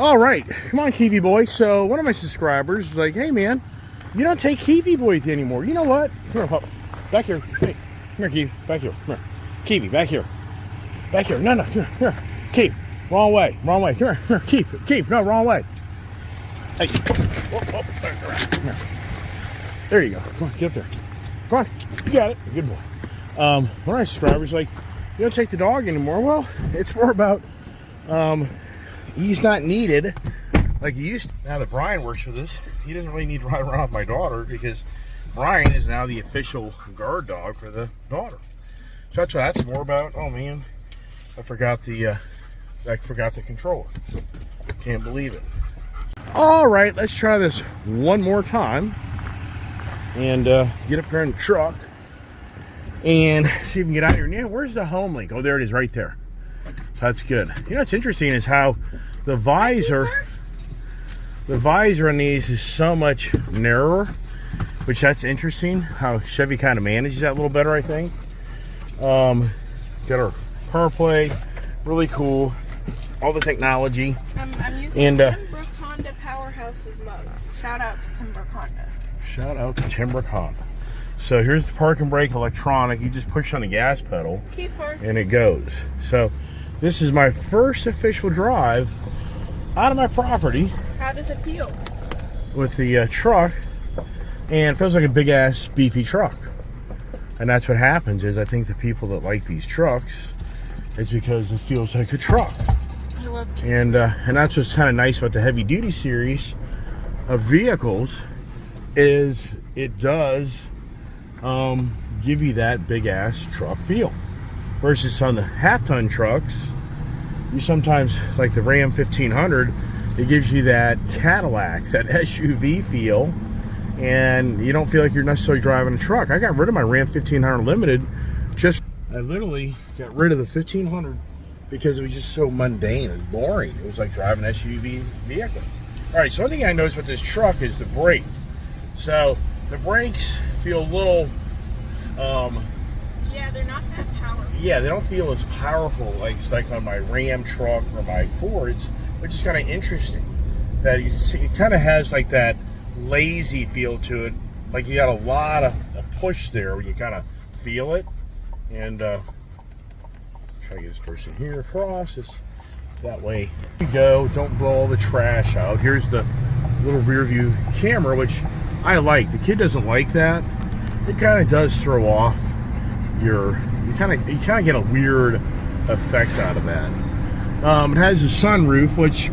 All right, come on, Kiwi boy. So one of my subscribers was like, "Hey, man, you don't take Kiwi boy with you anymore. You know what? Come here, pup. Back here. Hey, come here, Kiwi. Back here. Come here, Kiwi. Back here. Back here. No, come here. Kiwi. Wrong way. Wrong way. Come here. Kiwi. No, wrong way. Hey. Whoa. Come here. There you go. Come on, get up there. Come on. You got it. Good boy. One of my subscribers was like, "You don't take the dog anymore." Well, it's more about he's not needed like he used to. Now that Brian works with us, he doesn't really need to ride around with my daughter because Brian is now the official guard dog for the daughter. So that's more about. Oh man, I forgot the controller. Can't believe it. All right, let's try this one more time and get up here in the truck and see if we can get out of here. Now, where's the home link? Oh, there it is, right there. So that's good. You know what's interesting is how the visor on these is so much narrower, which that's interesting. How Chevy kind of manages that a little better, I think. Got our CarPlay, really cool. All the technology. I'm using Tim Brook Honda Powerhouse's mode. Shout out to Tim Brook Honda. Shout out to Tim Brook Honda. So here's the park and brake electronic. You just push on the gas pedal and it goes. So this is my first official drive out of my property. How does it feel? With the truck, and it feels like a big ass beefy truck. And that's what happens is I think the people that like these trucks, it's because it feels like a truck. I love it. And that's what's kind of nice about the heavy duty series of vehicles is it does give you that big ass truck feel. Versus on the half-ton trucks, you sometimes, like the Ram 1500, it gives you that Cadillac, that SUV feel, and you don't feel like you're necessarily driving a truck. I got rid of my Ram 1500 Limited. I literally got rid of the 1500 because it was just so mundane and boring. It was like driving an SUV vehicle. All right, so one thing I noticed with this truck is the brake. So the brakes feel a little... yeah, they're not that powerful. Yeah, they don't feel as powerful like on my Ram truck or my Fords, which is kind of interesting. That you see, it kind of has like that lazy feel to it. Like you got a lot of push there where you kind of feel it. And try to get this person here across. That way you go. Don't blow all the trash out. Here's the little rear view camera, which I like. The kid doesn't like that. It kind of does throw off your... You kind of get a weird effect out of that. It has a sunroof, which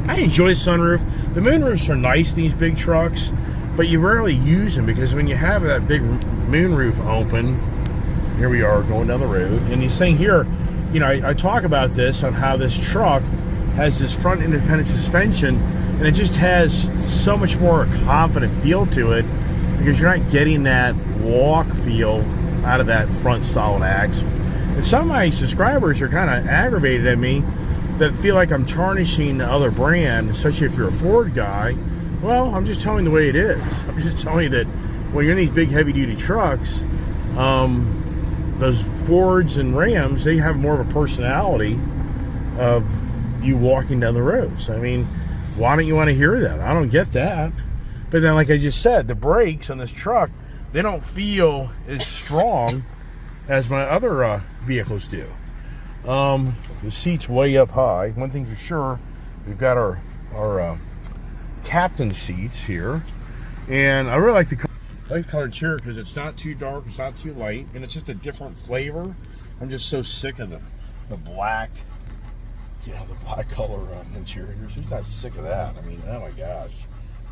I enjoy. Sunroof. The moonroofs are nice in these big trucks, but you rarely use them because when you have that big moonroof open, here we are going down the road, and these thing here, you know, I talk about this on how this truck has this front independent suspension, and it just has so much more confident feel to it because you're not getting that walk feel out of that front solid axle. And some of my subscribers are kind of aggravated at me that feel like I'm tarnishing the other brand, especially if you're a Ford guy. Well, I'm just telling you the way it is. I'm just telling you that when you're in these big heavy-duty trucks, those Fords and Rams, they have more of a personality of you walking down the roads. I mean, why don't you want to hear that? I don't get that. But then, like I just said, the brakes on this truck, they don't feel as strong as my other vehicles do. The seat's way up high. One thing for sure, we've got our captain seats here, and I really like the color interior because it's not too dark, it's not too light, and it's just a different flavor. I'm just so sick of the black, you know, the black color interiors. Who's not sick of that? I mean, oh my gosh,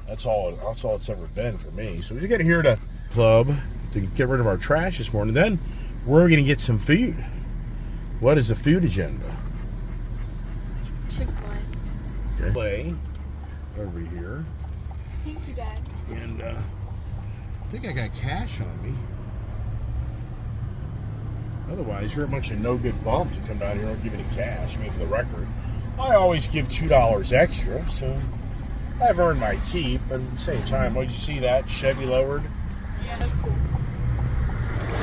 that's all it's ever been for me. So we just get here to club to get rid of our trash this morning. Then we're going to get some food. What is the food agenda? Chick-fil-A. Okay. Play over here. Thank you, Dad. And I think I got cash on me. Otherwise, you're a bunch of no good bums who come down here and don't give any cash. I mean, for the record, I always give $2 extra, so I've earned my keep. But at the same time, did you see that Chevy lowered? Yeah, that's cool.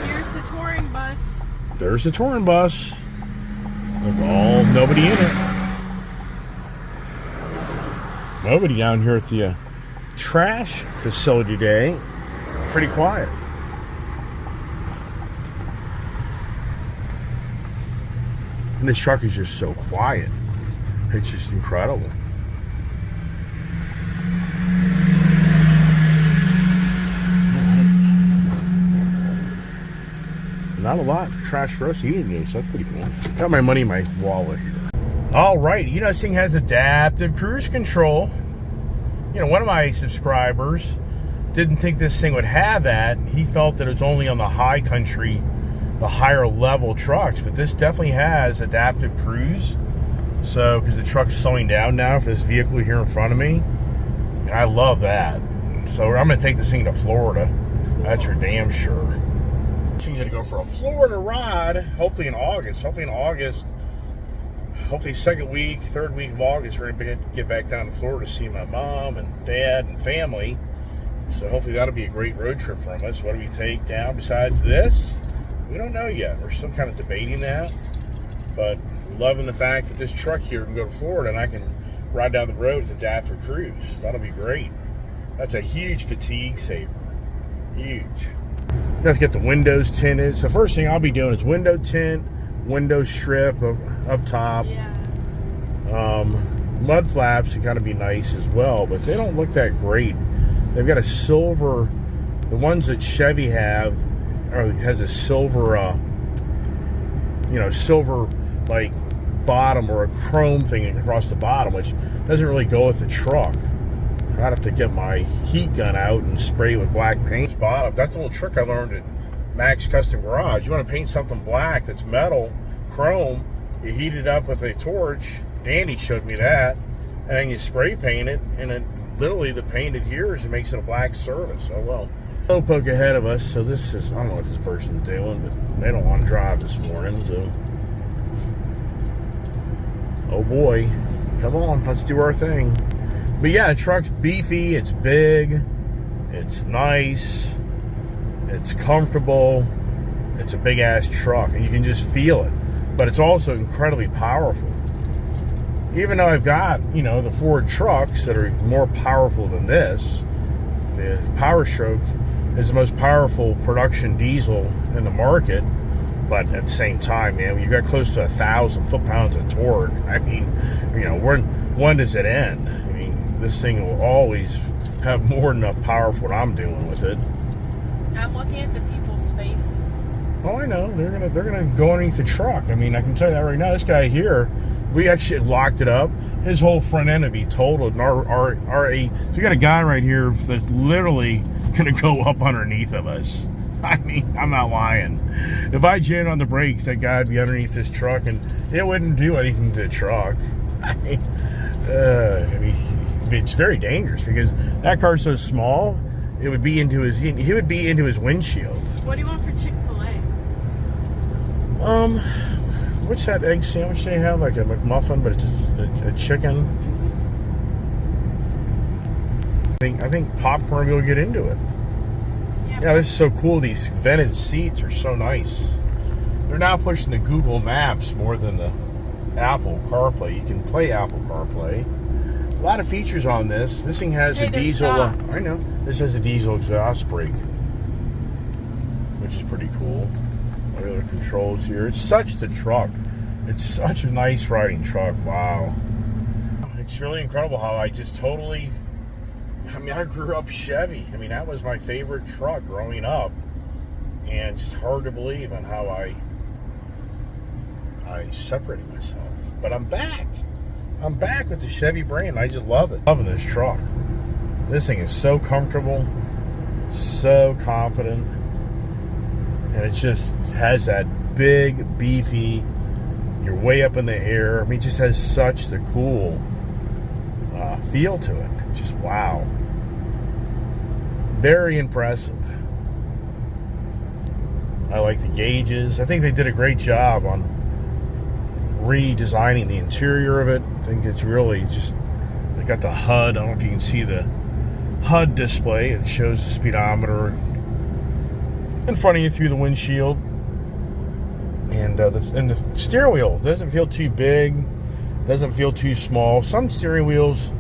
Here's the touring bus. There's the touring bus with nobody in it. Nobody down here at the trash facility today. Pretty quiet. And this truck is just so quiet. It's just incredible. Not a lot of trash for us to eat today, so that's pretty cool. Got my money in my wallet here. All right, you know, this thing has adaptive cruise control. You know, one of my subscribers didn't think this thing would have that. He felt that it was only on the high country, the higher level trucks, but this definitely has adaptive cruise. So, because the truck's slowing down now for this vehicle here in front of me, and I love that. So I'm going to take this thing to Florida. That's for damn sure. This thing's going to go for a Florida ride, hopefully in August. Hopefully second week, third week of August, we're going to get back down to Florida to see my mom and dad and family. So hopefully that'll be a great road trip from us. What do we take down besides this? We don't know yet. We're still kind of debating that. But loving the fact that this truck here can go to Florida and I can ride down the road with adaptive cruise. That'll be great. That's a huge fatigue saver. Huge. Let's get the windows tinted. So first thing I'll be doing is window tint, window strip up top. Yeah. Mud flaps can kind of be nice as well, but they don't look that great. They've got a silver, the ones that Chevy has a silver, silver like bottom or a chrome thing across the bottom, which doesn't really go with the truck. I'd have to get my heat gun out and spray with black paint. Bottom. That's a little trick I learned at Max Custom Garage. You want to paint something black that's metal, chrome, you heat it up with a torch. Danny showed me that. And then you spray paint it, and it literally the paint adheres and makes it a black surface. Oh well. Slowpoke ahead of us, so this is, I don't know what this person's doing, but they don't want to drive this morning, so. Oh boy. Come on, let's do our thing. But yeah, the truck's beefy, it's big, it's nice, it's comfortable, it's a big ass truck, and you can just feel it. But it's also incredibly powerful. Even though I've got, the Ford trucks that are more powerful than this, the Power Stroke is the most powerful production diesel in the market. But at the same time, man, you got close to 1,000 foot-pounds of torque. I mean, when does it end? I mean, this thing will always have more than enough power for what I'm doing with it. I'm looking at the people's faces. Oh, I know. They're gonna go underneath the truck. I mean, I can tell you that right now. This guy here, we actually locked it up. His whole front end would be totaled. And so we got a guy right here that's literally gonna go up underneath of us. I mean, I'm not lying. If I jammed on the brakes, that guy would be underneath this truck, and it wouldn't do anything to the truck. I mean, it's very dangerous because that car's so small. It would be into his. He would be into his windshield. What do you want for Chick-fil-A? What's that egg sandwich they have? Like a McMuffin, but it's a chicken. I think popcorn will get into it. Yeah, this is so cool. These vented seats are so nice. They're now pushing the Google Maps more than the Apple CarPlay. You can play Apple CarPlay. A lot of features on this. This thing has a diesel. I know. This has a diesel exhaust brake, which is pretty cool. What other controls here? It's such the truck. It's such a nice riding truck. Wow. It's really incredible how I just totally. I mean, I grew up Chevy. I mean, that was my favorite truck growing up. And just hard to believe on how I separated myself. But I'm back. I'm back with the Chevy brand. I just love it. Loving this truck. This thing is so comfortable, so confident. And it just has that big, beefy, you're way up in the air. I mean, it just has such the cool feel to it. Just wow. Very impressive. I like the gauges. I think they did a great job on redesigning the interior of it. I think it's really just, they got the HUD. I don't know if you can see the HUD display. It shows the speedometer in front of you through the windshield. And the steering wheel doesn't feel too big, doesn't feel too small. Some steering wheels,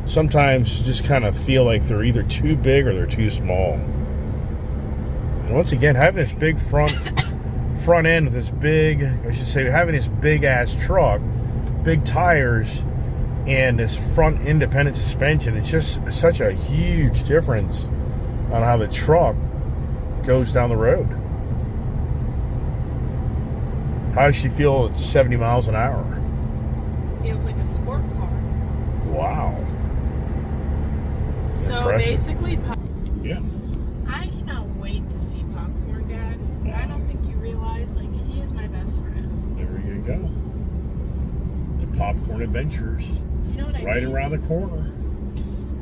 sometimes just kind of feel like they're either too big or they're too small. And once again, having this big front end with this big, I should say, having this big ass truck, big tires, and this front independent suspension, it's just such a huge difference on how the truck goes down the road. How does she feel at 70 miles an hour? Feels like a sport car. Wow. So Impressive. basically, Yeah. I cannot wait to see Popcorn Dad. I don't think you realize, like, he is my best friend. There you go. The popcorn adventures. You know what I Right mean? around the corner.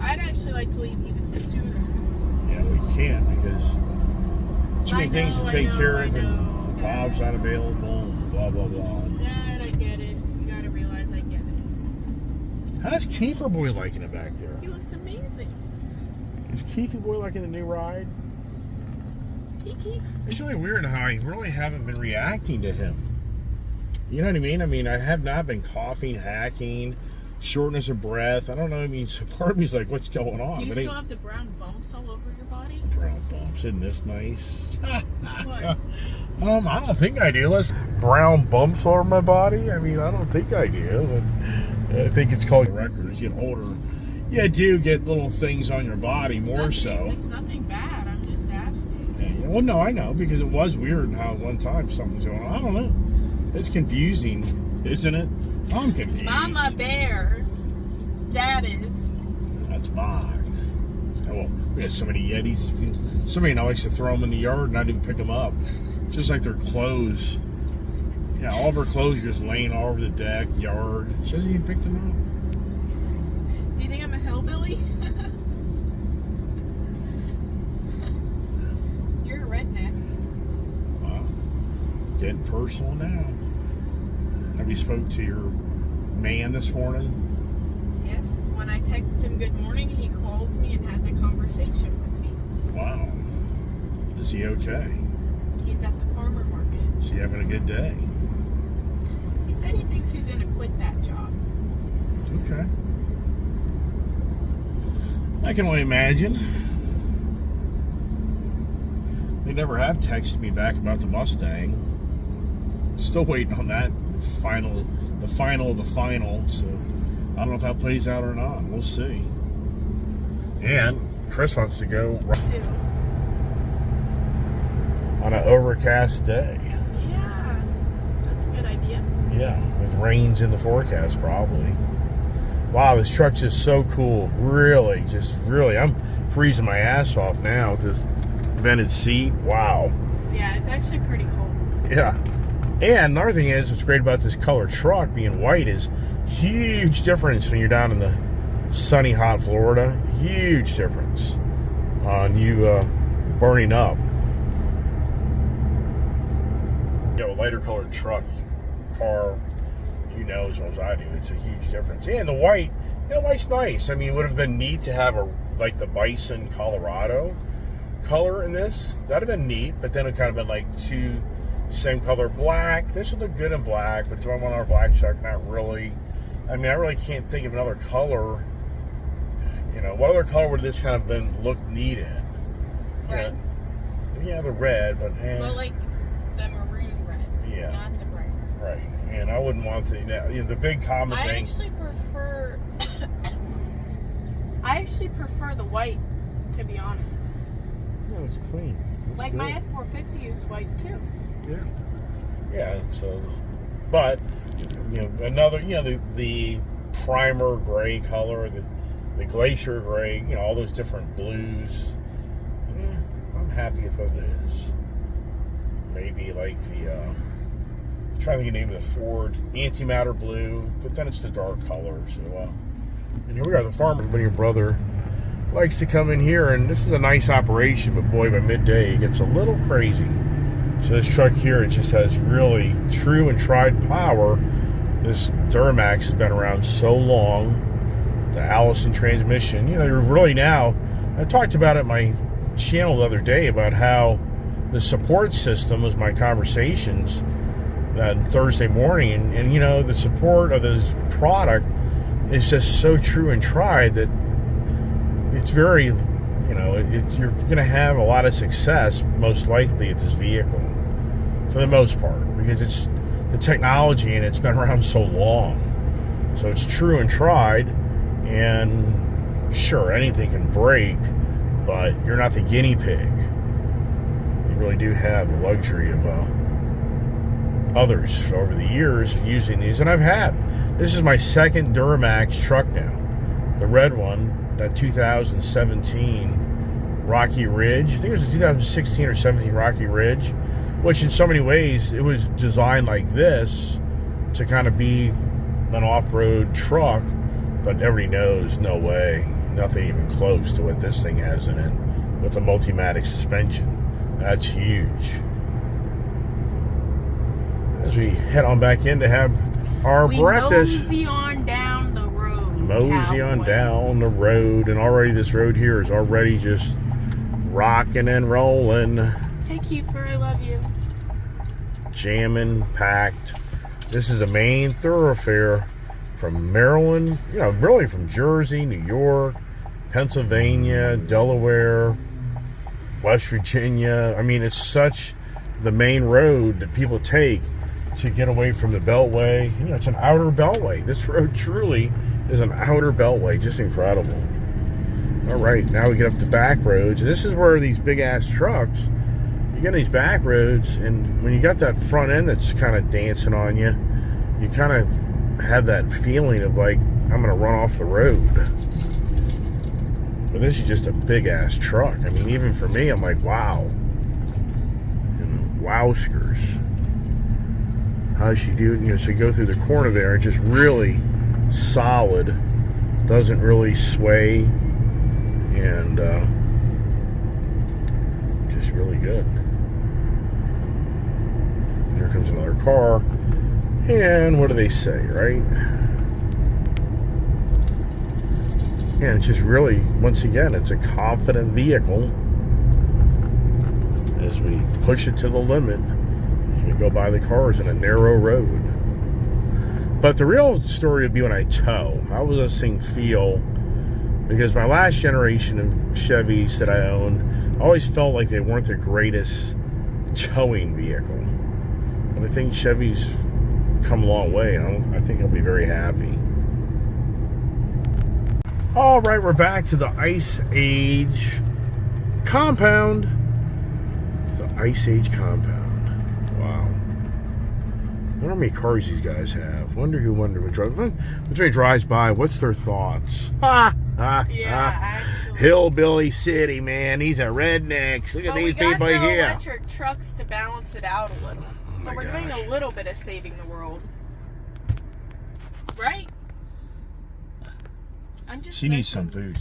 I'd actually like to leave even sooner. Yeah, we can't because too many things to take care of, and Bob's not available, and blah, blah, blah. Dad, I get it. You gotta realize I get it. How's Kiefer Boy liking it back there? He looks amazing. Is Kiefer Boy liking the new ride? Kiki. It's really weird how I really haven't been reacting to him. You know what I mean? I mean, I have not been coughing, hacking, shortness of breath. I don't know. I mean, so part of me's like, what's going on? Do you But still have the brown bumps all over your body? brown bumps. Isn't this nice? What? I don't think I do. Let's brown bumps all over my body. I mean, I don't think I do. But I think it's called record. As you get older, you do get little things on your body more so. It's nothing bad. I'm just asking. Yeah, well, no, I know because it was weird how one time something's going on. I don't know. It's confusing, isn't it? I'm confused. Mama Bear. That is. That's mine. Oh, well, we have so many Yetis. Somebody now likes to throw them in the yard and not even pick them up. Just like their clothes. Yeah, all of her clothes are just laying all over the deck, yard. She doesn't even pick them Do you think I'm a hillbilly? You're a redneck. up. Wow. Getting personal now. Have you spoke to your man this morning? Yes, when I text him good morning, he calls me and has a conversation with me. Wow. Is he okay? He's at the farmer market. Is he having a good day? He said he thinks he's going to quit that job. Okay. I can only imagine. They never have texted me back about the Mustang. Still waiting on that the final of the final. So I don't know if that plays out or not. We'll see. And Chris wants to go Too. on an overcast day. Yeah, that's a good idea. Yeah, with rains in the forecast probably. Wow, this truck's just so cool. Really, I'm freezing my ass off now with this vented seat. Wow. Yeah, it's actually pretty cool. Yeah. And another thing is, what's great about this color truck being white is huge difference when you're down in the sunny, hot Florida. Huge difference on you burning up. You know, a lighter colored truck, car, you know as well as I do, it's a huge difference. And the white, you know, white's nice. I mean, it would have been neat to have like the Bison Colorado color in this. That'd have been neat, but then it kind of been like two same color black. This would look good in black, but do I want our black truck? Not really. I mean, I really can't think of another color. You know, what other color would this kind of look neat in? Red. Yeah, the red, but Well, like the maroon red. Yeah. Not the bright red. right. And I wouldn't want the the big common I thing. actually prefer. I actually prefer the white, to be honest. No, it's clean. It's Like good. my F450 is white too. Yeah. Yeah. So, but you know, another, you know, the primer gray color, the glacier gray, you know, all those different blues. Yeah, I'm happy with what it is. Maybe like the I'm trying to think of the name of the Ford antimatter blue, but then it's the dark color. So, and here we are, the farmer. But your brother likes to come in here, and this is a nice operation, but boy, by midday it gets a little crazy. So this truck here, it just has really true and tried power. This Duramax has been around so long. The Allison transmission, you know, you're really now, I talked about it in my channel the other day about how the support system was my conversations that Thursday morning, and you know, the support of this product it's just so true and tried that it's very, you know, you're going to have a lot of success most likely at this vehicle for the most part, because it's the technology and it's been around so long. So it's true and tried, and sure, anything can break, but you're not the guinea pig. You really do have the luxury of others over the years using these, and this is my second Duramax truck now. The red one, that 2017 Rocky Ridge, I think it was a 2016 or 17 Rocky Ridge, which in so many ways it was designed like this to kind of be an off-road truck, but everybody knows, no way, nothing even close to what this thing has in it with the Multimatic suspension. That's huge. As we head on back in to have our breakfast. Mosey on down the road. Mosey on down the road, and already this road here is already just rocking and rolling. Hey Kiefer, I love you. Jamming, packed. This is a main thoroughfare from Maryland, you know, really from Jersey, New York, Pennsylvania, Delaware, West Virginia. I mean, it's such the main road that people take to get away from the Beltway. You know, it's an outer Beltway. This road truly is an outer Beltway. Just incredible. All right, now we get up to back roads. This is where these big-ass trucks, you get these back roads, and when you got that front end that's kind of dancing on you, you kind of have that feeling of like, I'm going to run off the road. But this is just a big-ass truck. I mean, even for me, I'm like, wow. And wowskers. How's she do? You know, so you go through the corner there, and just really solid. Doesn't really sway. And just really good. Here comes another car. And what do they say, right? And it's just really, once again, it's a confident vehicle as we push it to the limit. We go by the cars in a narrow road. But the real story would be when I tow. How will this thing feel? Because my last generation of Chevys that I owned, I always felt like they weren't the greatest towing vehicle. But I think Chevy's come a long way, and I think I'll be very happy. All right, we're back to the Ice Age compound. The Ice Age compound. Wow. I wonder how many cars these guys have. Wonder which drives by. What's their thoughts? Actually. Hillbilly city, man. These are rednecks. Look at these people here. We here. got the electric trucks to balance it out a little. So we're doing a little bit of saving the world. Right? She needs some food.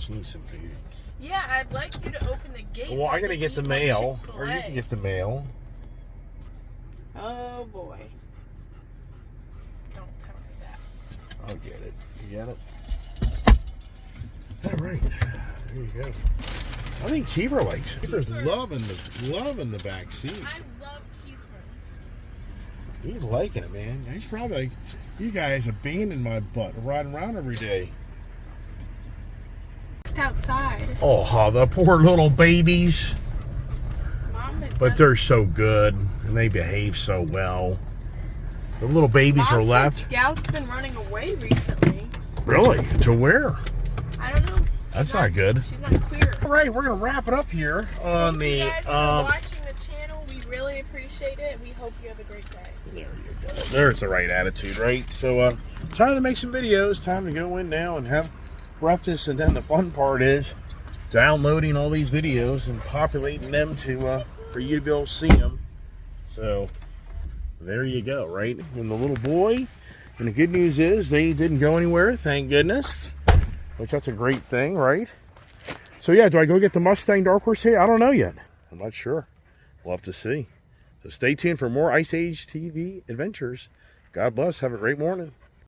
Yeah, I'd like you to open the gate. Well, I'm going to get the mail. Or you can get the mail. Oh, boy. Don't tell me that. I'll get it. You got it? All right. There you go. I think Kiefer likes it. Kiefer's loving the back seat. I love Kiefer. He's liking it, man. He's probably like, you guys abandoned my butt riding around every day. Outside. Oh, the poor little babies. But they're so good, and they behave so well. The little babies are left. Scout's been running away recently. Really? To where? I don't know. That's not good. She's not clear. All right, we're going to wrap it up here on Thank you guys for watching the channel. We really appreciate it. We hope you have a great day. There you go. There's the right attitude, right? So, time to make some videos. Time to go in now and have breakfast, and then the fun part is downloading all these videos and populating them to for you to be able to see them. So there you go, right? And the little boy, and the good news is they didn't go anywhere, thank goodness, which that's a great thing, right? So yeah, do I go get the Mustang Dark Horse here? I don't know yet. I'm not sure. We'll have to see. So stay tuned for more Ice Age TV adventures. God bless. Have a great morning.